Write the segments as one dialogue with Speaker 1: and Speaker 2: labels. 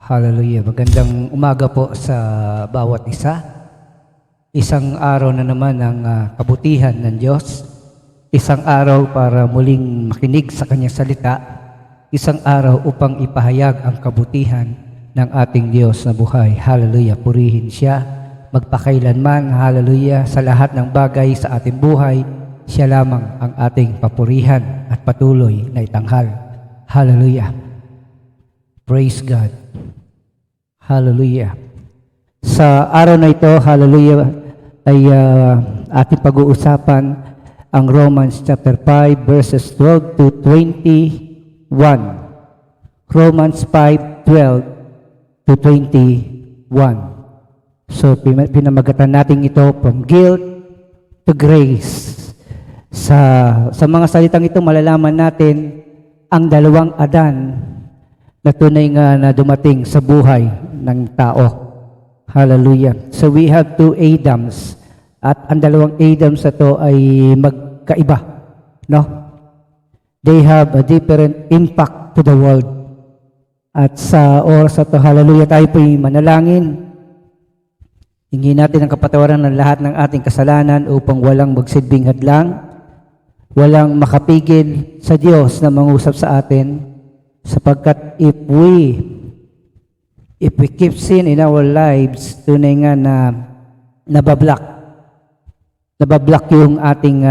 Speaker 1: Hallelujah. Magandang umaga po sa bawat isa. Isang araw na naman ng kabutihan ng Diyos. Isang araw para muling makinig sa Kanyang salita. Isang araw upang ipahayag ang kabutihan ng ating Diyos na buhay. Hallelujah. Purihin Siya magpakailanman. Hallelujah. Sa lahat ng bagay sa ating buhay, Siya lamang ang ating papurihan at patuloy na itanghal. Hallelujah. Praise God. Hallelujah. Sa araw na ito, hallelujah, ay ating pag-uusapan ang Romans chapter 5 verses 12 to 21. Romans 5:12 to 21. So, pinamagatan natin ito from guilt to grace. Sa mga salitang ito, malalaman natin ang dalawang Adan na tunay nga na dumating sa buhay ng tao. Hallelujah. So we have two Adams. At ang dalawang Adams na to ay magkaiba. No? They have a different impact to the world. At sa oras na to, hallelujah, tayo po'y manalangin. Hingin natin ang kapatawaran ng lahat ng ating kasalanan upang walang magsilbing hadlang, walang makapigil sa Diyos na mangusap sa atin. Sapagkat if we keep sin in our lives, tunay nga na nabablock yung ating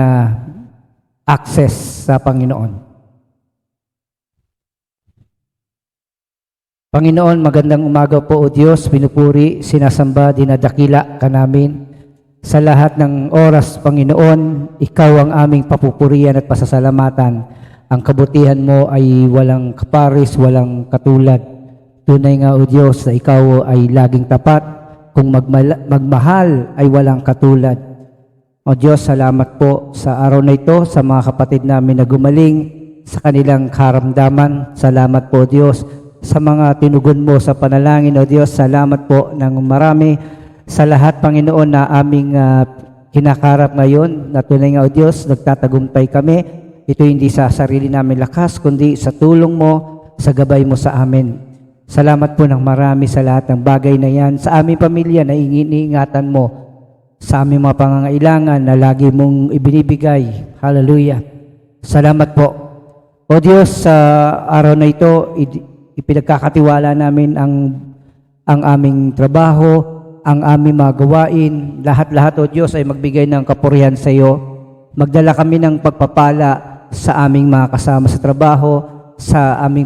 Speaker 1: access sa Panginoon. Panginoon, magandang umaga po o Diyos, pinupuri, sinasamba, dinadakila ka namin. Sa lahat ng oras, Panginoon, Ikaw ang aming papupurian at pasasalamatan. Ang kabutihan mo ay walang kaparis, walang katulad. Tunay nga o Diyos na Ikaw ay laging tapat. Kung magmahal ay walang katulad. O Diyos, salamat po sa araw na ito, sa mga kapatid namin na gumaling sa kanilang karamdaman. Salamat po Diyos sa mga tinugon mo sa panalangin. O Diyos, salamat po ng marami sa lahat, Panginoon, na aming kinakarap ngayon. Na tunay nga o Diyos, nagtatagumpay kami. Ito hindi sa sarili namin lakas, kundi sa tulong mo, sa gabay mo sa amin. Salamat po ng marami sa lahat ng bagay na yan. Sa aming pamilya na iniingatan mo. Sa aming mga pangangailangan na lagi mong ibinibigay. Hallelujah. Salamat po. O Diyos, sa araw na ito, ipinagkakatiwala namin ang aming trabaho, ang aming mga gawain. Lahat-lahat, O Diyos, ay magbigay ng kapurihan sa iyo. Magdala kami ng pagpapala sa aming mga kasama sa trabaho, sa aming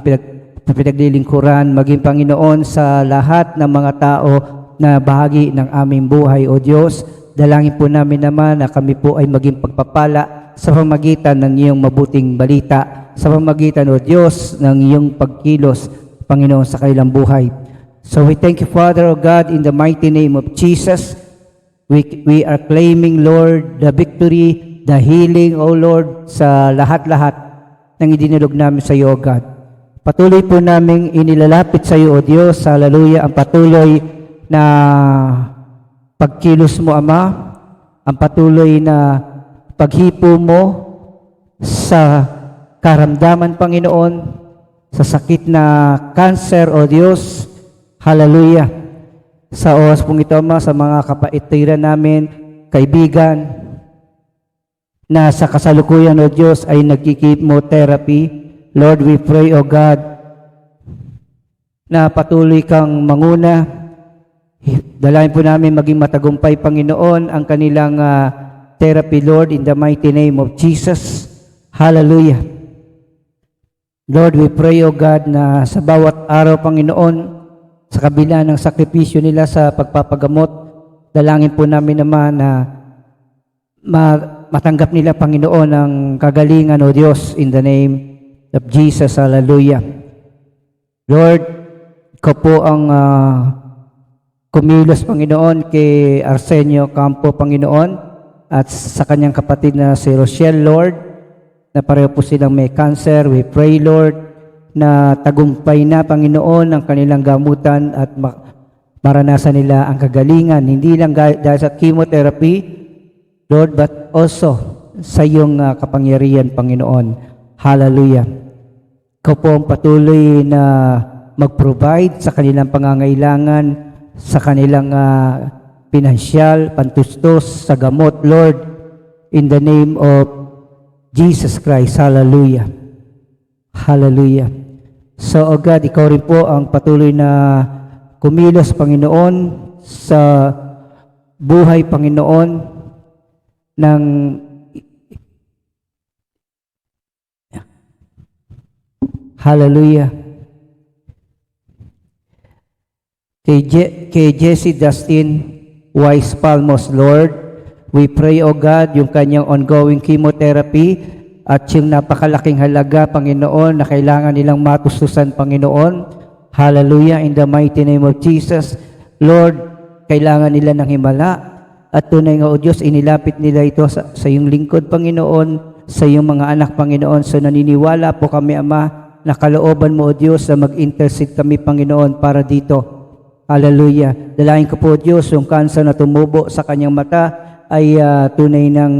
Speaker 1: pinaglilingkuran, maging Panginoon sa lahat ng mga tao na bahagi ng aming buhay, O Diyos. Dalangin po namin naman na kami po ay maging pagpapala sa pamagitan ng iyong mabuting balita, sa pamagitan, O Diyos, ng iyong pagkilos, Panginoon, sa kanilang buhay. So we thank you, Father, O God, in the mighty name of Jesus. We are claiming, Lord, the victory, the healing, O Lord, sa lahat-lahat ng idinulog namin sa iyo, O God. Patuloy po namin inilalapit sa iyo, O Diyos, hallelujah, ang patuloy na pagkilos mo, Ama, ang patuloy na paghipo mo sa karamdaman, Panginoon, sa sakit na cancer, O Diyos, hallelujah. Sa oras pong ito, Ama, sa mga kapaitiran namin, kaibigan, na sa kasalukuyan, O Diyos, ay nagki-chemotherapy. Lord, we pray, O God, na patuloy kang manguna. Dalayan po namin maging matagumpay, Panginoon, ang kanilang therapy, Lord, in the mighty name of Jesus. Hallelujah. Lord, we pray, O God, na sa bawat araw, Panginoon, sa kabila ng sakripisyo nila sa pagpapagamot, dalangin po namin naman na matanggap nila, Panginoon, ang kagalingan, O Diyos, in the name of Jesus. Hallelujah. Lord, Ikaw po ang kumilos, Panginoon, kay Arsenio Campo, Panginoon, at sa kanyang kapatid na si Rochelle, Lord, na pareho po silang may cancer. We pray, Lord, na tagumpay na, Panginoon, ang kanilang gamutan at maranasan nila ang kagalingan, hindi lang dahil sa chemotherapy, Lord, but also sa iyong kapangyarihan, Panginoon. Hallelujah. Ikaw po ang patuloy na mag-provide sa kanilang pangangailangan, sa kanilang pinansyal, pantustos, sa gamot, Lord, in the name of Jesus Christ. Hallelujah. Hallelujah. So, O God, ikaw rin po ang patuloy na kumilos, Panginoon, sa buhay, Panginoon, ng Hallelujah. Kay Jesse Dustin Wise Palmos, Lord, we pray, O God, yung kanyang ongoing chemotherapy at yung napakalaking halaga, Panginoon, na kailangan nilang matustusan, Panginoon. Hallelujah, in the mighty name of Jesus. Lord, kailangan nila ng himala at tunay nga, O Diyos, inilapit nila ito sa iyong lingkod, Panginoon, sa iyong mga anak, Panginoon. So naniniwala po kami, Ama, na kalooban mo, O Diyos, na mag-intercede kami, Panginoon, para dito. Hallelujah. Dalahin ko po, Diyos, yung cancer na tumubo sa kanyang mata ay tunay ng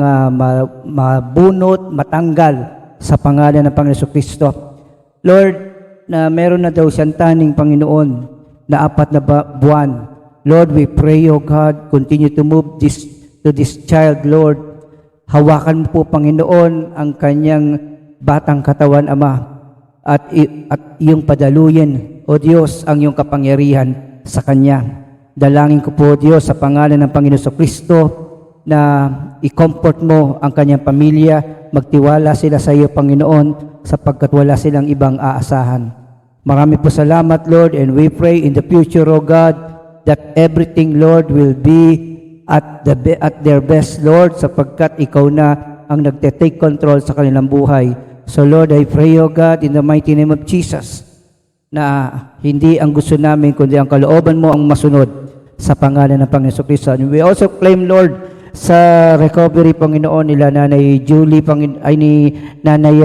Speaker 1: mabunot, matanggal sa pangalan ng Panginoon Kristo. Lord, na meron na daw siyang taning, Panginoon, na 4 na buwan. Lord, we pray, O God, continue to move to this child, Lord. Hawakan mo po, Panginoon, ang kanyang batang katawan, Ama, at iyong padaluyin, O Diyos, ang iyong kapangyarihan sa kanya. Dalangin ko po, Diyos, sa pangalan ng Panginoon Kristo, na i-comfort mo ang kanyang pamilya, magtiwala sila sa iyo, Panginoon, sapagkat wala silang ibang aasahan. Marami po salamat, Lord, and we pray in the future, O God, that everything, Lord, will be at their best, Lord, sapagkat ikaw na ang nagte-take control sa kanilang buhay. So, Lord, I pray, O God, in the mighty name of Jesus, na hindi ang gusto namin, kundi ang kalooban mo ang masunod sa pangalan ng Panginoon Kristo. And we also claim, Lord, sa recovery, Panginoon, nila Nanay Julie, ni Nanay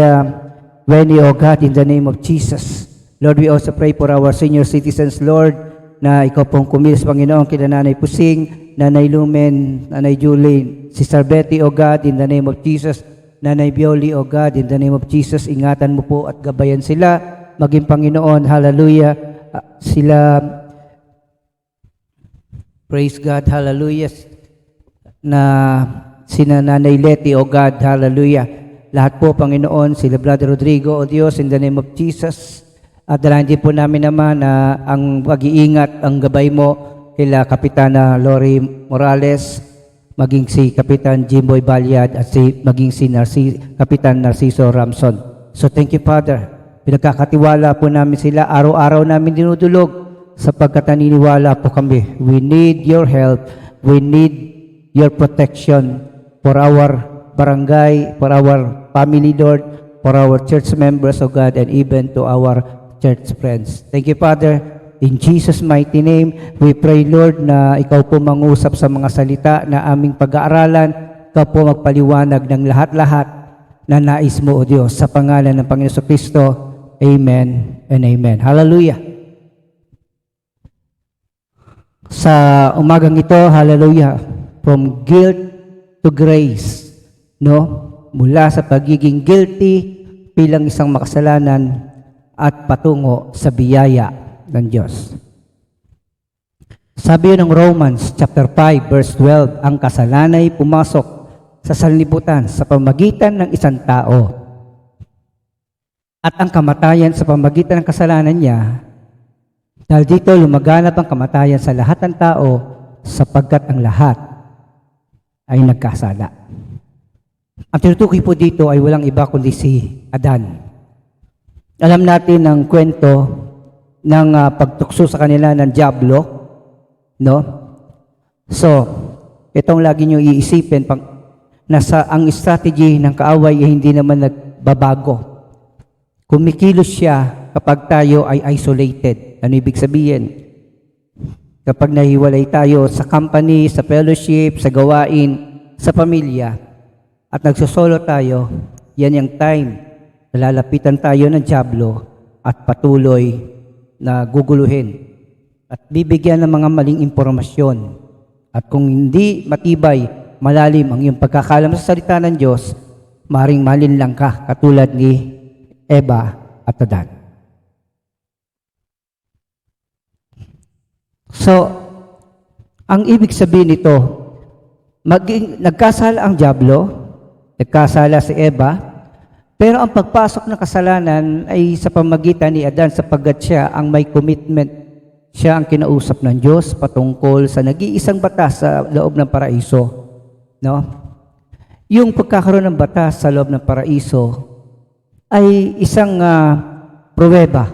Speaker 1: Wendy, O God, in the name of Jesus. Lord, we also pray for our senior citizens, Lord, na ikaw pong kumilos, Panginoon, kila Nanay Pusing, Nanay Lumen, Nanay Julie, Sister Betty, O God, in the name of Jesus, Nanay Bioli, O God, in the name of Jesus, ingatan mo po at gabayan sila, maging Panginoon, hallelujah, sila, praise God, hallelujah, na sina Nanay Leti, O God, hallelujah, lahat po, Panginoon, sila Brother Rodrigo, O Diyos, in the name of Jesus, at dalahan din po namin naman na ang pag-iingat, ang gabay mo, kila Kapitana Lori Morales, maging si Kapitan Jimboy Balyad, at maging si Kapitan Narciso Ramson. So thank you, Father. Pinagkakatiwala po namin sila, araw-araw namin dinudulog sapagkat naniniwala po kami. We need your help. We need your protection for our barangay, for our family, Lord, for our church members, O God, and even to our church friends. Thank you, Father. In Jesus' mighty name, we pray, Lord, na ikaw po mangusap sa mga salita na aming pag-aaralan. Ikaw po magpaliwanag ng lahat-lahat na nais mo, O Diyos, sa pangalan ng Panginoon Kristo. Amen and amen. Hallelujah. Sa umagang ito, hallelujah, from guilt to grace, no? Mula sa pagiging guilty bilang isang makasalanan at patungo sa biyaya ng Diyos. Sabi ng Romans chapter 5 verse 12, ang kasalanan ay pumasok sa sanlibutan sa pamagitan ng isang tao. At ang kamatayan sa pamagitan ng kasalanan niya, dahil dito lumaganap ang kamatayan sa lahat ng tao sapagkat ang lahat ay nagkasala. Ang tinutukoy po dito ay walang iba kundi si Adan. Alam natin ang kwento ng pagtukso sa kanila ng diablo, no? So, itong lagi nyo iisipin, ang strategy ng kaaway ay hindi naman nagbabago. Kumikilos siya kapag tayo ay isolated. Ano ibig sabihin? Kapag nahiwalay tayo sa company, sa fellowship, sa gawain, sa pamilya, at nagsosolo tayo, yan yung time na lalapitan tayo ng diablo at patuloy na guguluhin at bibigyan ng mga maling impormasyon. At kung hindi matibay, malalim ang iyong pagkakalam sa salita ng Diyos, maring malinlang ka katulad ni Eva at Adan. So, ang ibig sabihin nito, nagkasala ang dyablo, nagkasala si Eva, pero ang pagpasok ng kasalanan ay sa pamagitan ni Adan sapagkat siya ang may commitment. Siya ang kinausap ng Diyos patungkol sa nag-iisang batas sa loob ng paraiso. No? Yung pagkakaroon ng batas sa loob ng paraiso ay isang pruweba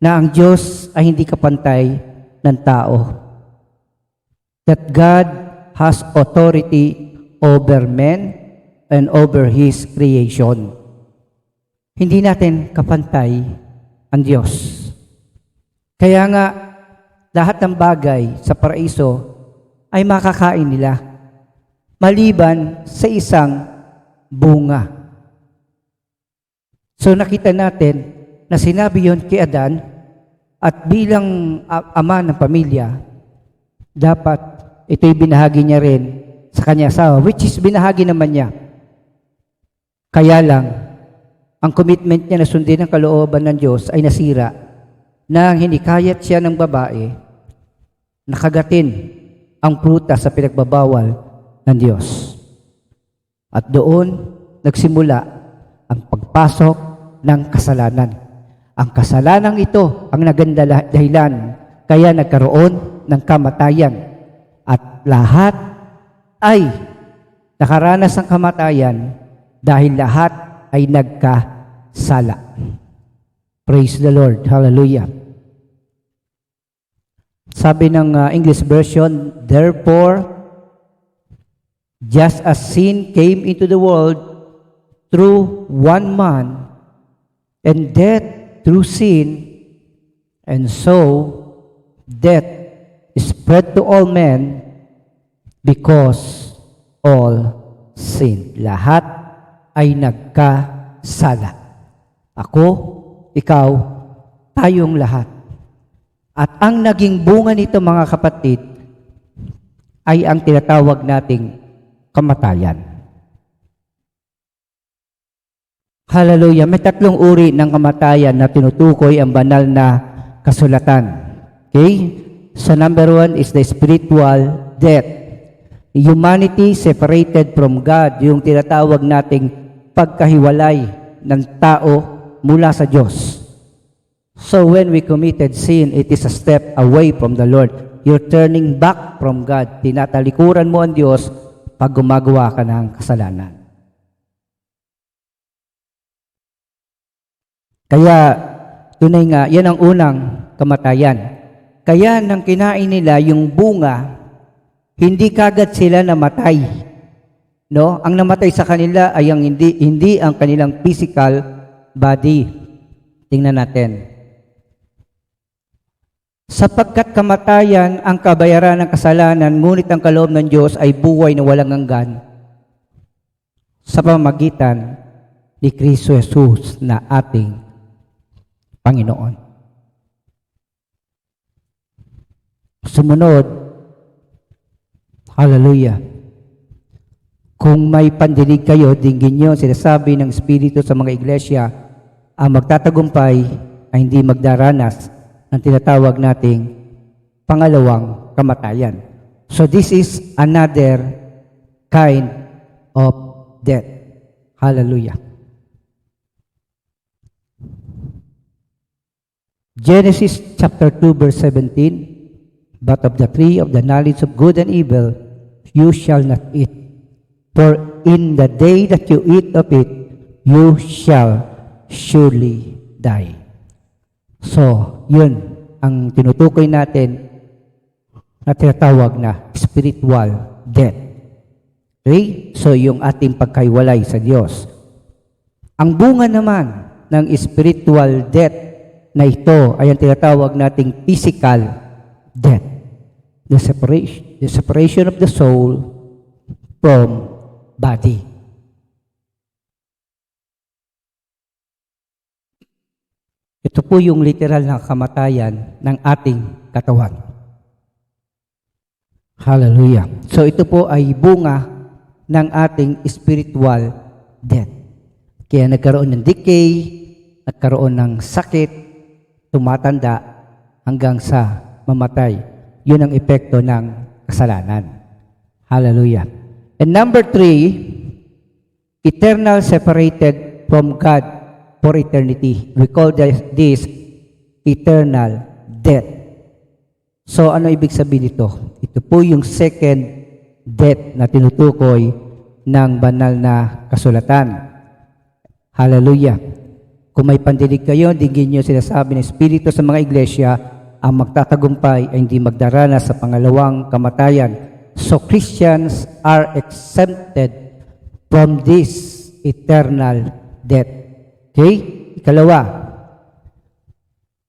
Speaker 1: na ang Diyos ay hindi kapantay ng tao. That God has authority over men and over His creation. Hindi natin kapantay ang Diyos. Kaya nga, lahat ng bagay sa paraiso ay makakain nila, maliban sa isang bunga. So nakita natin na sinabi yon kay Adan at bilang ama ng pamilya, dapat ito'y binahagi niya rin sa kanya asawa, which is binahagi naman niya. Kaya lang, ang commitment niya na sundin ang kalooban ng Diyos ay nasira nang hinikayat siya ng babae, nakagatin ang prutas sa pinagbabawal ng Diyos. At doon nagsimula ang pagpasok ng kasalanan. Ang kasalanang ito ang naganda dahilan kaya nagkaroon ng kamatayan. At lahat ay nakaranas ng kamatayan dahil lahat ay nagkasala. Praise the Lord. Hallelujah. Sabi ng English version, therefore, just as sin came into the world through one man, and death through sin, and so death spread to all men because all sin. Lahat ay nagkasala. Ako, ikaw, tayong lahat. At ang naging bunga nito, mga kapatid, ay ang tinatawag nating kamatayan. Hallelujah. May tatlong uri ng kamatayan na tinutukoy ang banal na kasulatan. Okay? So number 1 is the spiritual death. Humanity separated from God, yung tinatawag nating pagkahiwalay ng tao mula sa Diyos. So when we committed sin, it is a step away from the Lord. You're turning back from God. Tinatalikuran mo ang Diyos pag gumagawa ka ng kasalanan. Kaya, tunay nga, yan ang unang kamatayan. Kaya nang kinain nila yung bunga, hindi kagad sila namatay. No? Ang namatay sa kanila ay ang hindi ang kanilang physical body. Tingnan natin. Sapagkat kamatayan ang kabayaran ng kasalanan, ngunit ang kaloob ng Diyos ay buhay na walang hanggan sa pamamagitan ni Kristo Jesus na ating Panginoon. Sumunod, hallelujah. Kung may pandinig kayo, dinggin nyo, sinasabi ng Espiritu sa mga iglesia, ang magtatagumpay ay hindi magdaranas ng tinatawag nating pangalawang kamatayan. So this is another kind of death. Hallelujah. Genesis chapter 2 verse 17, but of the tree of the knowledge of good and evil you shall not eat. For in the day that you eat of it, you shall surely die. So, yun ang tinutukoy natin na tinatawag na spiritual death. Okay? So, yung ating pagkaiwalay sa Diyos. Ang bunga naman ng spiritual death na ito ay ang tinatawag nating physical death. The separation of the soul from body. Ito po yung literal na kamatayan ng ating katawan. Hallelujah. So ito po ay bunga ng ating spiritual death. Kaya nagkaroon ng decay, nagkaroon ng sakit, tumatanda hanggang sa mamatay. Yun ang epekto ng kasalanan. Hallelujah. And number 3, eternal separated from God for eternity. We call this eternal death. So ano ibig sabihin nito? Ito po yung second death na tinutukoy ng banal na kasulatan. Hallelujah. Kung may pandinig kayo, dinggin nyo sinasabi ng Espiritu sa mga iglesia, ang magtatagumpay ay hindi magdaranas sa pangalawang kamatayan. So Christians are exempted from this eternal death. Okay? Ikalawa,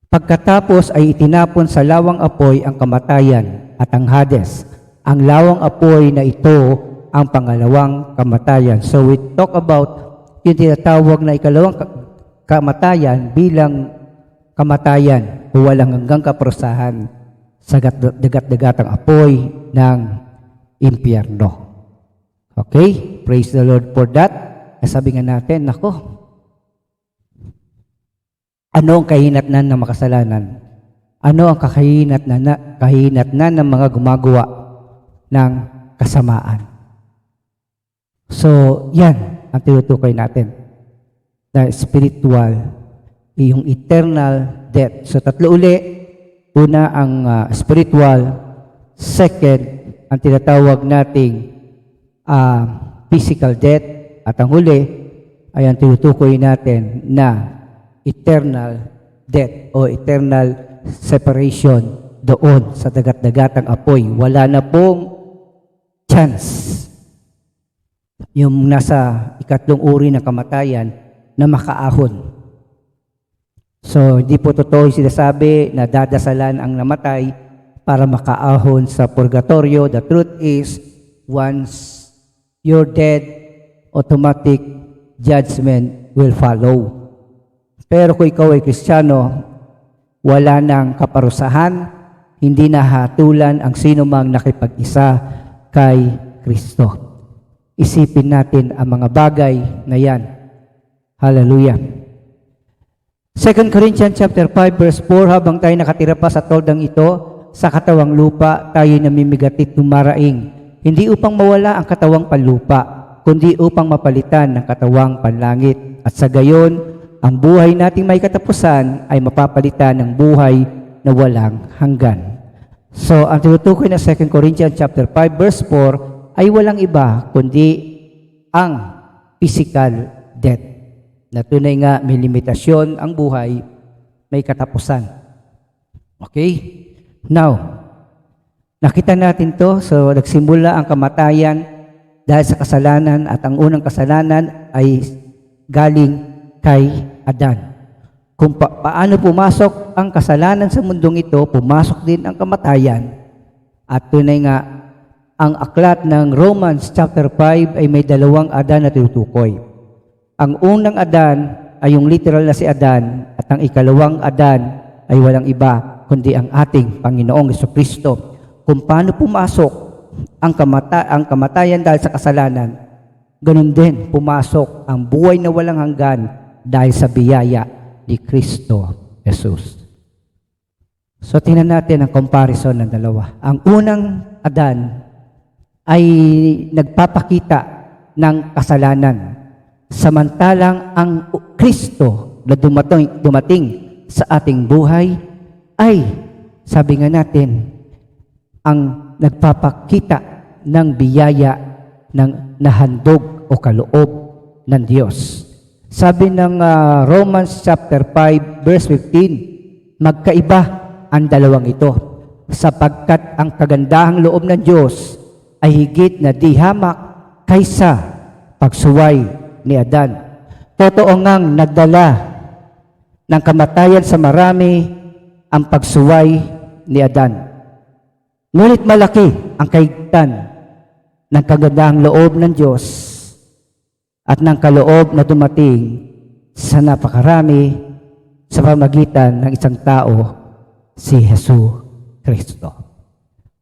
Speaker 1: pagkatapos ay itinapon sa lawang apoy ang kamatayan at ang Hades. Ang lawang apoy na ito ang pangalawang kamatayan. So we talk about yung tinatawag na ikalawang kamatayan bilang kamatayan o walang hanggang kaparusahan sa dagat-dagatang apoy ng impyerno. Okay? Praise the Lord for that. Sabi nga natin, nako, ano ang kahinatnan ng makasalanan? Ano ang kahinatnan ng mga gumagawa ng kasamaan? So, yan ang tinutukoy natin. The spiritual, yung eternal death. So, tatlo uli. Una, ang spiritual. Second, ang tinatawag nating physical death. At ang huli, ay ang tinutukoy natin na eternal death o eternal separation doon sa dagat-dagatang apoy. Wala na pong chance yung nasa ikatlong uri ng kamatayan na makaahon. So, hindi po totoo yung sinasabi na dadasalan ang namatay para makaahon sa purgatorio. The truth is, once you're dead, automatic judgment will follow. Pero kung ikaw ay Kristiyano, wala nang kaparusahan, hindi na hatulan ang sinumang nakipag-isa kay Kristo. Isipin natin ang mga bagay na yan. Hallelujah. 2 Corinthians chapter 5 verse 4, habang tayo nakatira pa sa toldang ito, sa katawang lupa, tayo namimigatit numaraing, hindi upang mawala ang katawang panlupa, kundi upang mapalitan ng katawang panlangit. At sa gayon, ang buhay nating may katapusan ay mapapalitan ng buhay na walang hanggan. So, ang tinutukoy na 2 Corinthians chapter 5 verse 4 ay walang iba kundi ang physical death. Na tunay nga may limitasyon ang buhay, may katapusan. Okay? Now, nakita natin to. So, nagsimula ang kamatayan dahil sa kasalanan at ang unang kasalanan ay galing kay Adan. Kung paano pumasok ang kasalanan sa mundong ito, pumasok din ang kamatayan. At tunay nga, ang aklat ng Romans chapter 5 ay may dalawang Adan na tinutukoy. Ang unang Adan ay yung literal na si Adan at ang ikalawang Adan ay walang iba kundi ang ating Panginoong Jesucristo. Kung paano pumasok ang kamatayan dahil sa kasalanan, ganun din pumasok ang buhay na walang hanggan dahil sa biyaya ni Kristo Jesus. So tingnan natin ang comparison ng dalawa. Ang unang Adan ay nagpapakita ng kasalanan. Samantalang ang Kristo na dumating sa ating buhay ay, sabi nga natin, ang nagpapakita ng biyaya ng nahandog o kaloob ng Diyos. Sabi ng Romans chapter 5 verse 15, magkaiba ang dalawang ito, sapagkat ang kagandahang loob ng Diyos ay higit na di hamak kaysa pagsuway ni Adan. Totoo ngang nagdala ng kamatayan sa marami ang pagsuway ni Adan. Ngunit malaki ang kaigtan ng kagandahang loob ng Diyos at ng kaloob na dumating sa napakarami sa pamagitan ng isang tao, si Jesu Kristo.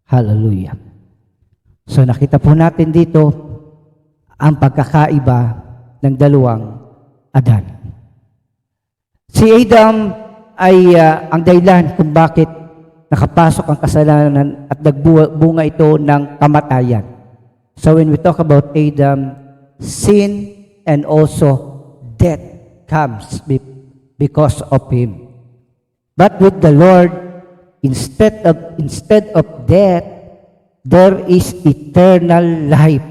Speaker 1: Hallelujah. So nakita po natin dito ang pagkakaiba ng dalawang Adan. Si Adam ay ang dahilan kung bakit nakapasok ang kasalanan at nagbunga ito ng kamatayan. So when we talk about Adam, sin and also death comes because of him. But with the Lord, instead of death, there is eternal life.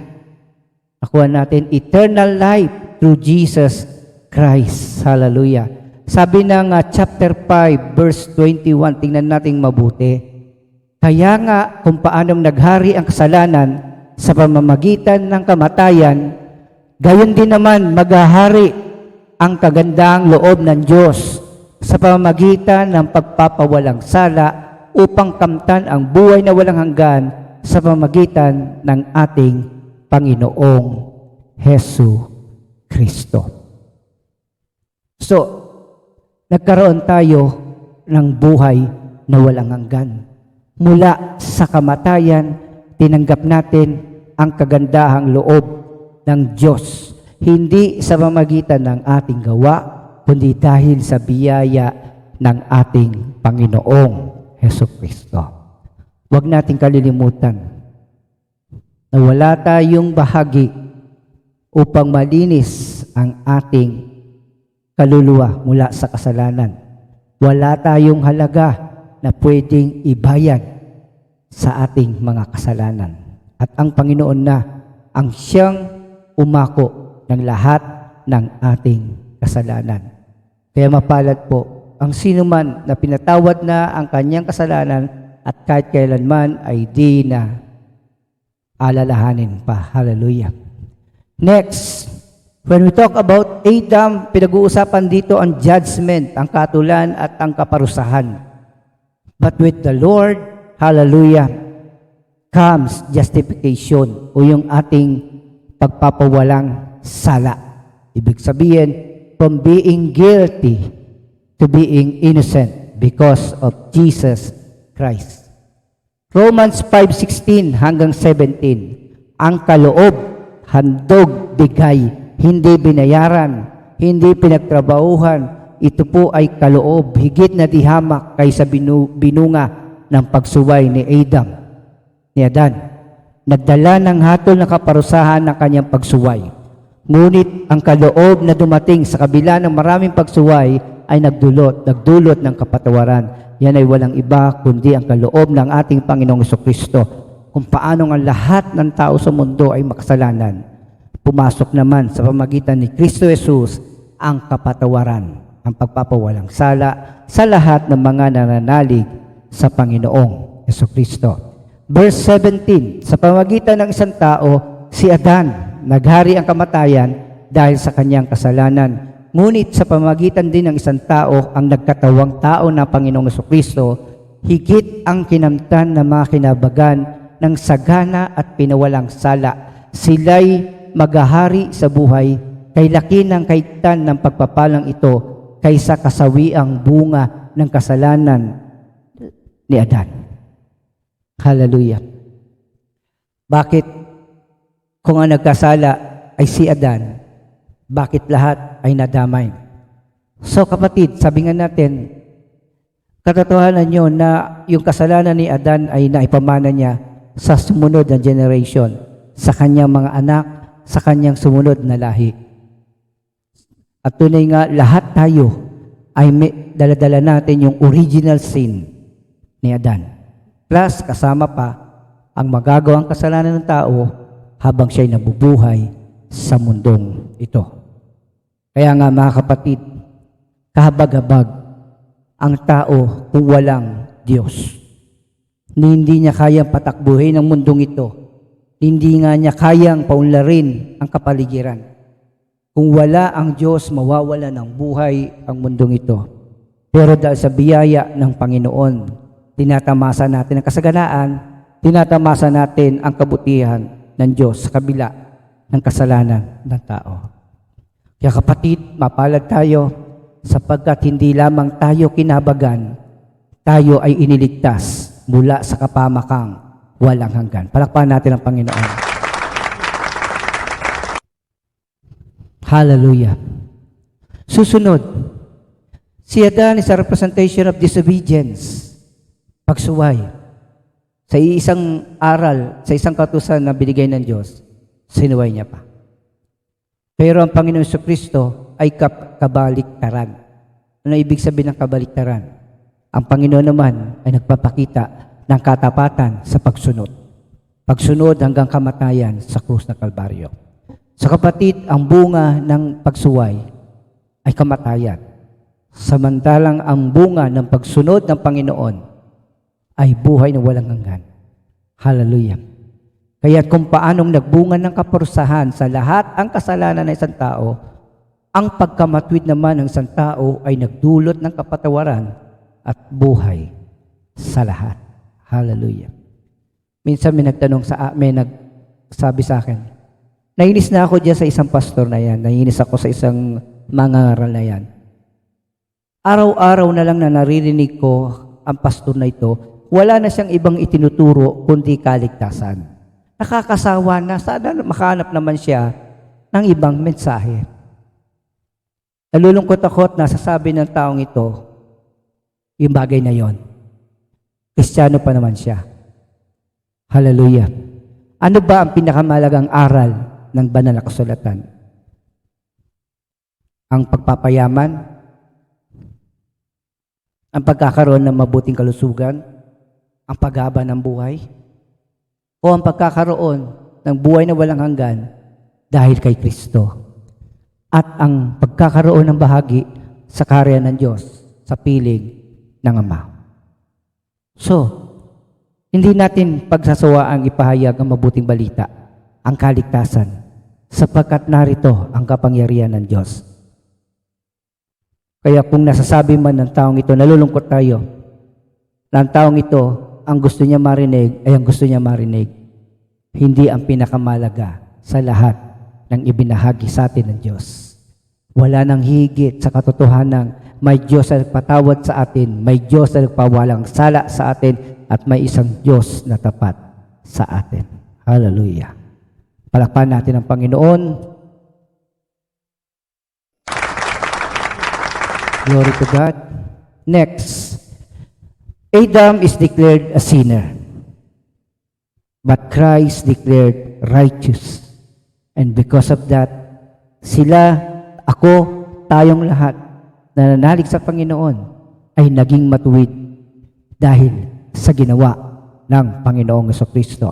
Speaker 1: Nakuha natin eternal life through Jesus Christ. Hallelujah. Sabi ng chapter 5, verse 21, tingnan natin mabuti. Kaya nga kung paanong naghari ang kasalanan sa pamamagitan ng kamatayan, gayon din naman maghahari ang kagandahang loob ng Diyos sa pamamagitan ng pagpapawalang sala upang kamtan ang buhay na walang hanggan sa pamamagitan ng ating Panginoong Hesu Kristo. So, nagkaroon tayo ng buhay na walang hanggan. Mula sa kamatayan, tinanggap natin ang kagandahang loob ng Diyos. Hindi sa pamamagitan ng ating gawa, kundi dahil sa biyaya ng ating Panginoong Hesu Kristo. Huwag nating kalilimutan na wala tayong bahagi upang malinis ang ating kaluluwa mula sa kasalanan. Wala tayong halaga na pwedeng ibayad sa ating mga kasalanan. At ang Panginoon na ang siyang umako ng lahat ng ating kasalanan. Kaya mapalad po ang sino man na pinatawad na ang kanyang kasalanan at kahit kailanman ay di na alalahanin pa. Hallelujah. Next, when we talk about Adam, pinag-uusapan dito ang judgment, ang katulan at ang kaparusahan. But with the Lord, hallelujah, comes justification o yung ating pagpapawalang sala. Ibig sabihin, from being guilty to being innocent because of Jesus Christ. Romans 5:16 hanggang 17. Ang kaloob, handog, bigay, hindi binayaran, hindi pinagtrabahuhan. Ito po ay kaloob, higit na dihamak kaysa binunga ng pagsuway ni Adam, ni Adan. Nagdala ng hatol na kaparusahan ng kanyang pagsuway. Ngunit ang kaloob na dumating sa kabila ng maraming pagsuway ay nagdulot ng kapatawaran. Yan ay walang iba kundi ang kaloob ng ating Panginoong Jesucristo. Kung paano ang lahat ng tao sa mundo ay makasalanan, pumasok naman sa pamagitan ni Kristo Jesus ang kapatawaran, ang pagpapawalang sala sa lahat ng mga nananalig sa Panginoong Jesucristo. Verse 17, sa pamagitan ng isang tao, si Adan, naghari ang kamatayan dahil sa kanyang kasalanan. Ngunit sa pamamagitan din ng isang tao, ang nagkatawang tao na Panginoong Jesucristo, higit ang kinamtan ng mga kinabagan ng sagana at pinawalang sala. Sila'y maghahari sa buhay, kay laki ng kaigtan ng pagpapalang ito, kaysa kasawiang bunga ng kasalanan ni Adan. Hallelujah. Bakit kung ang nagkasala ay si Adan, bakit lahat ay nadamay? So kapatid, sabi nga natin, katotohanan nyo na yung kasalanan ni Adan ay naipamana niya sa sumunod na generation, sa kanyang mga anak, sa kanyang sumunod na lahi. At tunay nga, lahat tayo ay daladala natin yung original sin ni Adan. Plus, kasama pa ang magagawang kasalanan ng tao habang siya'y nabubuhay sa mundong ito. Kaya nga mga kapatid, kahabag-habag ang tao kung walang Diyos. Hindi niya kayang patakbuhin ang mundong ito. Hindi nga niya kayang paunlarin ang kapaligiran. Kung wala ang Diyos, mawawala ng buhay ang mundong ito. Pero dahil sa biyaya ng Panginoon, tinatamasa natin ang kasaganaan, tinatamasa natin ang kabutihan ng Diyos sa kabila ng kasalanan ng tao. Kaya kapatid, mapalad tayo sapagkat hindi lamang tayo kinabagan, tayo ay iniligtas mula sa kapamakang walang hanggan. Palakpakan natin ang Panginoon. Hallelujah. Susunod, si Adan is a representation of disobedience. pagsuway. Sa isang aral, sa isang kautusan na binigay ng Diyos, sinuway niya pa. Pero ang Panginoon Jesucristo ay kabaliktaran. Ano ibig sabihin ng kabaliktaran? Ang Panginoon naman ay nagpapakita ng katapatan sa pagsunod. Pagsunod hanggang kamatayan sa krus ng Kalbaryo. Sa kapatid, ang bunga ng pagsuway ay kamatayan. Samantalang ang bunga ng pagsunod ng Panginoon ay buhay na walang hanggan. Hallelujah. Kaya kung paanong nagbunga ng kaparusahan sa lahat ang kasalanan ng isang tao, ang pagkamatwid naman ng isang tao ay nagdulot ng kapatawaran at buhay sa lahat. Hallelujah. Minsan may nagtanong nagsabi sa akin, nainis na ako diyan sa isang pastor na yan, nainis ako sa isang mangangaral na yan. Araw-araw na lang na naririnig ko ang pastor na ito, wala na siyang ibang itinuturo kundi kaligtasan. Nakakasawa na, sana makahanap naman siya ng ibang mensahe. Nalulungkot ako at nasasabi ng taong ito, yung bagay na yon. Kristiyano pa naman siya. Hallelujah. Ano ba ang pinakamalagang aral ng banal na kasulatan? Ang pagpapayaman? Ang pagkakaroon ng mabuting kalusugan? Ang paghaba ng buhay? O ang pagkakaroon ng buhay na walang hanggan dahil kay Kristo? At ang pagkakaroon ng bahagi sa karya ng Diyos sa piling ng Ama. So, hindi natin pagsasawaang ipahayag ang mabuting balita, ang kaligtasan, sapagkat narito ang kapangyarihan ng Diyos. Kaya kung nasasabi man ng taong ito, nalulungkot tayo, na ang taong ito, ang gusto niya marinig, ay ang gusto niya marinig. Hindi ang pinakamalaga sa lahat ng ibinahagi sa atin ng Diyos. Wala nang higit sa katotohanan, may Diyos na nagpatawad sa atin, may Diyos na nagpawalang sala sa atin, at may isang Diyos na tapat sa atin. Hallelujah. Palakpakan natin ang Panginoon. Glory to God. Next, Adam is declared a sinner, but Christ declared righteous. And because of that, sila, ako, tayong lahat na nanalig sa Panginoon ay naging matuwid dahil sa ginawa ng Panginoong Jesucristo.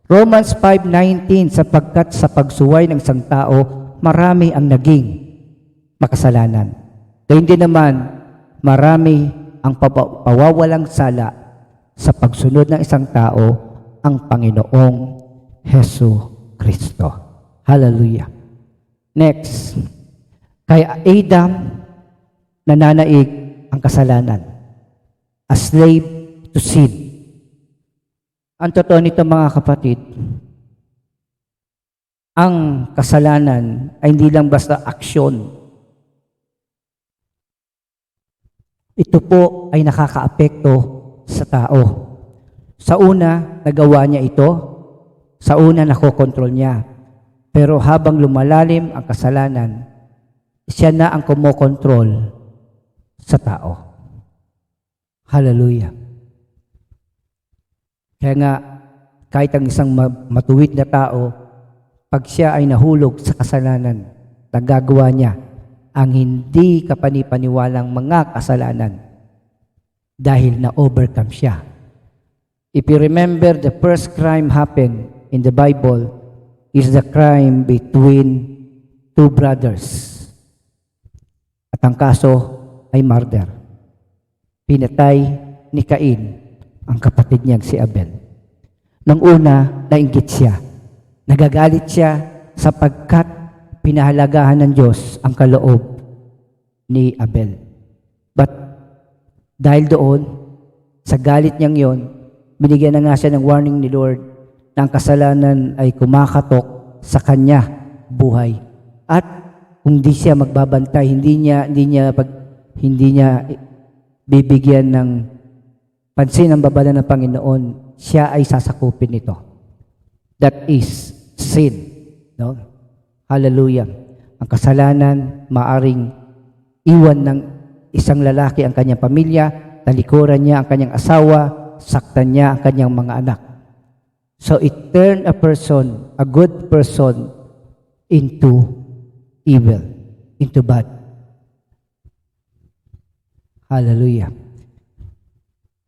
Speaker 1: Romans 5:19, sapagkat sa pagsuway ng isang tao, marami ang naging makasalanan. Kaya hindi naman marami ang pawawalang sala sa pagsunod ng isang tao, ang Panginoong Jesucristo. Hallelujah. Next, kay Adam, nananaig ang kasalanan. A slave to sin. Ang totoo nito mga kapatid, ang kasalanan ay hindi lang basta aksyon. Ito po ay nakakaapekto sa tao. Sa una, nagawa niya ito. Sa una, nakokontrol niya. Pero habang lumalalim ang kasalanan, siya na ang kumokontrol sa tao. Hallelujah. Kaya nga, kahit ang isang matuwid na tao, pag siya ay nahulog sa kasalanan, nagagawa niya ang hindi kapanipaniwalang mga kasalanan dahil na-overcome siya. If you remember, the first crime happened in the Bible is the crime between two brothers. At ang kaso ay murder. Pinatay ni Cain ang kapatid niyang si Abel. Nang una, nainggit siya. Nagagalit siya sapagkat pinahalagahan ng Diyos ang kaloob ni Abel. But dahil doon, sa galit niyang yon, binigyan na nga siya ng warning ni Lord na ang kasalanan ay kumakatok sa kanya buhay. At kung di siya magbabantay, hindi niya bibigyan ng pansin ang babala ng Panginoon, siya ay sasakupin nito. That is sin. No? Hallelujah. Ang kasalanan, maaring iwan ng isang lalaki ang kanyang pamilya, talikuran niya ang kanyang asawa, saktan niya ang kanyang mga anak. So it turned a good person, into evil, into bad. Hallelujah.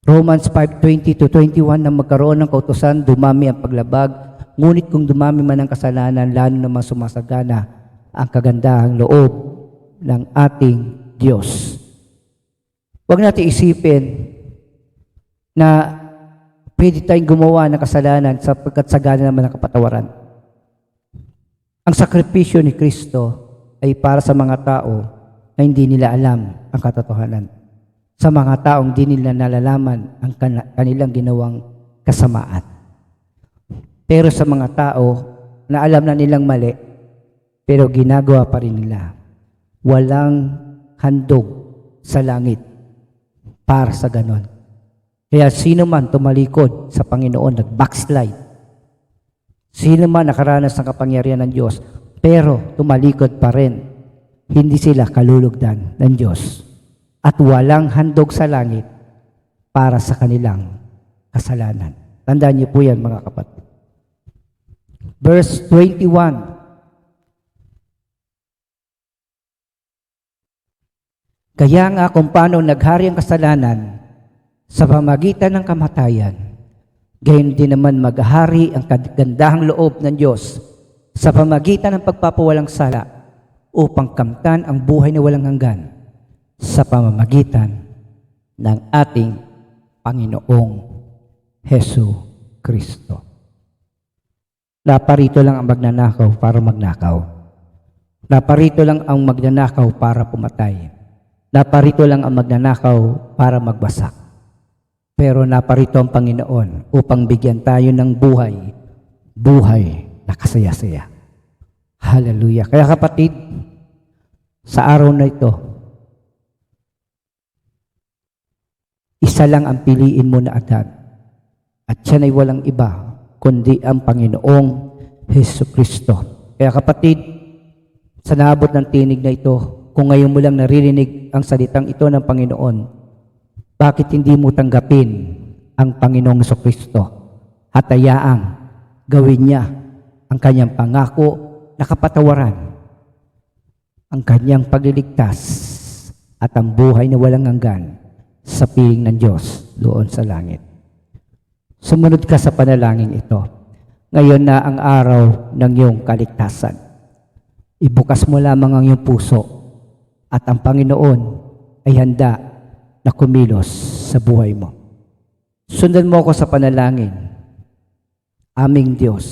Speaker 1: Romans 5:20-21, na magkaroon ng kautusan, dumami ang paglabag, ngunit kung dumami man ang kasalanan, lalo namang sumasagana ang kagandahang loob ng ating Diyos. Huwag natin isipin na pwede tayong gumawa ng kasalanan sapagkat sagana naman ang kapatawaran. Ang sakripisyo ni Kristo ay para sa mga tao na hindi nila alam ang katotohanan. Sa mga taong hindi nila nalalaman ang kanilang ginawang kasamaan. Pero sa mga tao na alam na nilang mali, pero ginagawa pa rin nila, walang handog sa langit para sa ganon. Kaya sino man tumalikod sa Panginoon, nag-backslide. Sino man nakaranas ng kapangyarihan ng Diyos, pero tumalikod pa rin, hindi sila kalulugdan ng Diyos. At walang handog sa langit para sa kanilang kasalanan. Tandaan niyo po yan, mga kapatid. Verse 21. Kaya nga kung paano naghari ang kasalanan sa pamagitan ng kamatayan, gayon din naman maghari ang kagandahang loob ng Diyos sa pamagitan ng pagpapawalang sala upang kamtan ang buhay na walang hanggan sa pamamagitan ng ating Panginoong Hesu Kristo. Naparito lang ang magnanakaw para magnakaw. Naparito lang ang magnanakaw para pumatay. Naparito lang ang magnanakaw para magwasak. Pero naparito ang Panginoon upang bigyan tayo ng buhay na kasaya-saya. Hallelujah. Kaya kapatid, sa araw na ito, isa lang ang piliin mo na agad. At siya ay walang iba, kundi ang Panginoong Hesu Kristo. Kaya kapatid, sa naabot ng tinig na ito, kung ngayon mo lang naririnig ang salitang ito ng Panginoon, bakit hindi mo tanggapin ang Panginoong Hesu Kristo at hayaang gawin niya ang kanyang pangako na kapatawaran, ang kanyang pagliligtas at ang buhay na walang hanggan sa piling ng Diyos doon sa langit. Sumunod ka sa panalangin ito. Ngayon na ang araw ng iyong kaligtasan. Ibukas mo lamang ang iyong puso at ang Panginoon ay handa na kumilos sa buhay mo. Sundan mo ako sa panalangin. Aming Diyos,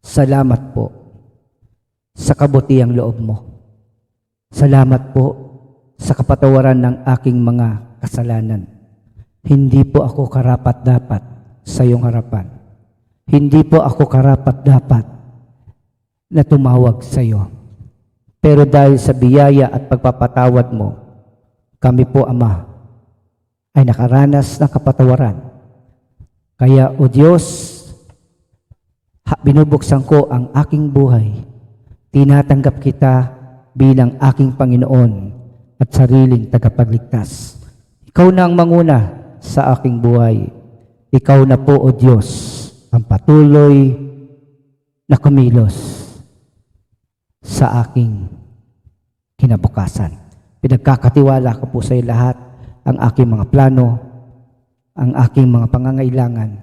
Speaker 1: salamat po sa kabutiang loob mo. Salamat po sa kapatawaran ng aking mga kasalanan. Hindi po ako karapat-dapat sa iyong harapan. Hindi po ako karapat-dapat na tumawag sa iyo. Pero dahil sa biyaya at pagpapatawad mo, kami po, Ama, ay nakaranas ng kapatawaran. Kaya, O Diyos, binubuksan ko ang aking buhay. Tinatanggap kita bilang aking Panginoon at sariling tagapagligtas. Ikaw na ang manguna sa aking buhay. Ikaw na po, O Diyos, ang patuloy na kumilos sa aking kinabukasan. Pinagkakatiwala ko po sa iyo lahat ang aking mga plano, ang aking mga pangangailangan,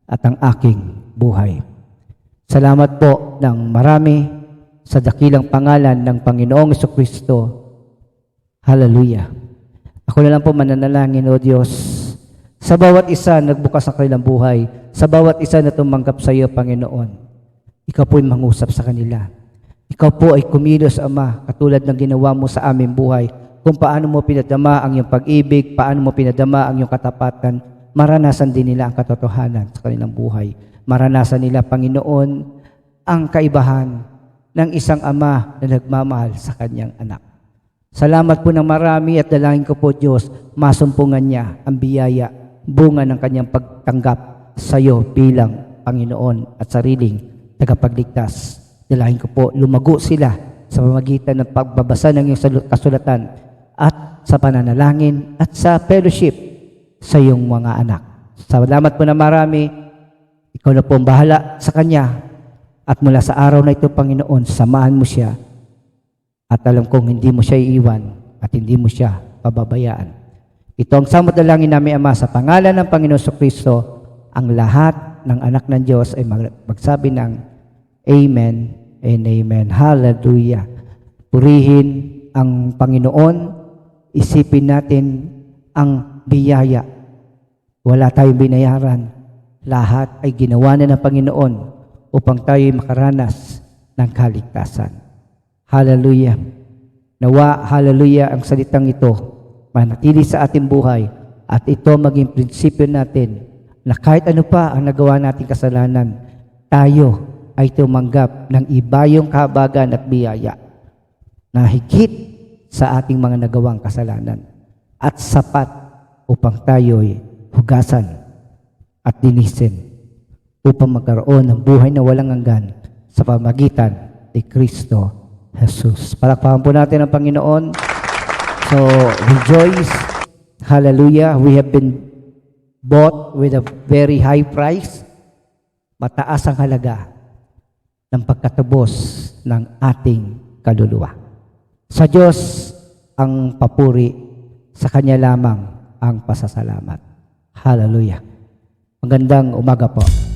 Speaker 1: at ang aking buhay. Salamat po ng marami sa dakilang pangalan ng Panginoong Jesucristo. Hallelujah. Ako na lang po mananalangin, O Diyos, sa bawat isa nagbukas ang kanilang buhay, sa bawat isa na tumanggap sa iyo, Panginoon, ikaw po'y mangusap sa kanila. Ikaw po ay kumilos, Ama, katulad ng ginawa mo sa aming buhay, kung paano mo pinadama ang iyong pag-ibig, paano mo pinadama ang iyong katapatan, maranasan din nila ang katotohanan sa kanilang buhay. Maranasan nila, Panginoon, ang kaibahan ng isang ama na nagmamahal sa kanyang anak. Salamat po ng marami at dalangin ko po, Diyos, masumpungan niya ang biyaya, bunga ng kanyang pagtanggap sa iyo bilang Panginoon at sariling tagapagligtas. Dalangin ko po, lumago sila sa pamamagitan ng pagbabasa ng iyong kasulatan at sa pananalangin at sa fellowship sa iyong mga anak. Salamat po na marami. Ikaw na po ang bahala sa kanya. At mula sa araw na ito, Panginoon, samahan mo siya. At alam kong hindi mo siya iiwan at hindi mo siya pababayaan. Ito ang samot dalangin namin, Ama, sa pangalan ng Panginoon Kristo. Ang lahat ng anak ng Diyos ay magsabi ng Amen and Amen. Hallelujah. Purihin ang Panginoon. Isipin natin ang biyaya. Wala tayong binayaran. Lahat ay ginawa na ng Panginoon upang tayo makaranas ng kaligtasan. Hallelujah. Nawa, hallelujah, ang salitang ito manatili sa ating buhay at ito maging prinsipyo natin na kahit ano pa ang nagawa nating kasalanan, tayo ay tumanggap ng ibayong kahabagan at biyaya na higit sa ating mga nagawang kasalanan at sapat upang tayo'y hugasan at linisin upang magkaroon ng buhay na walang hanggan sa pamagitan ni Kristo Jesus. Palakpakan po natin ang Panginoon. So, rejoice. Hallelujah. We have been bought with a very high price. Mataas ang halaga ng pagkatubos ng ating kaluluwa. Sa Diyos ang papuri, sa Kanya lamang ang pasasalamat. Hallelujah. Magandang umaga po.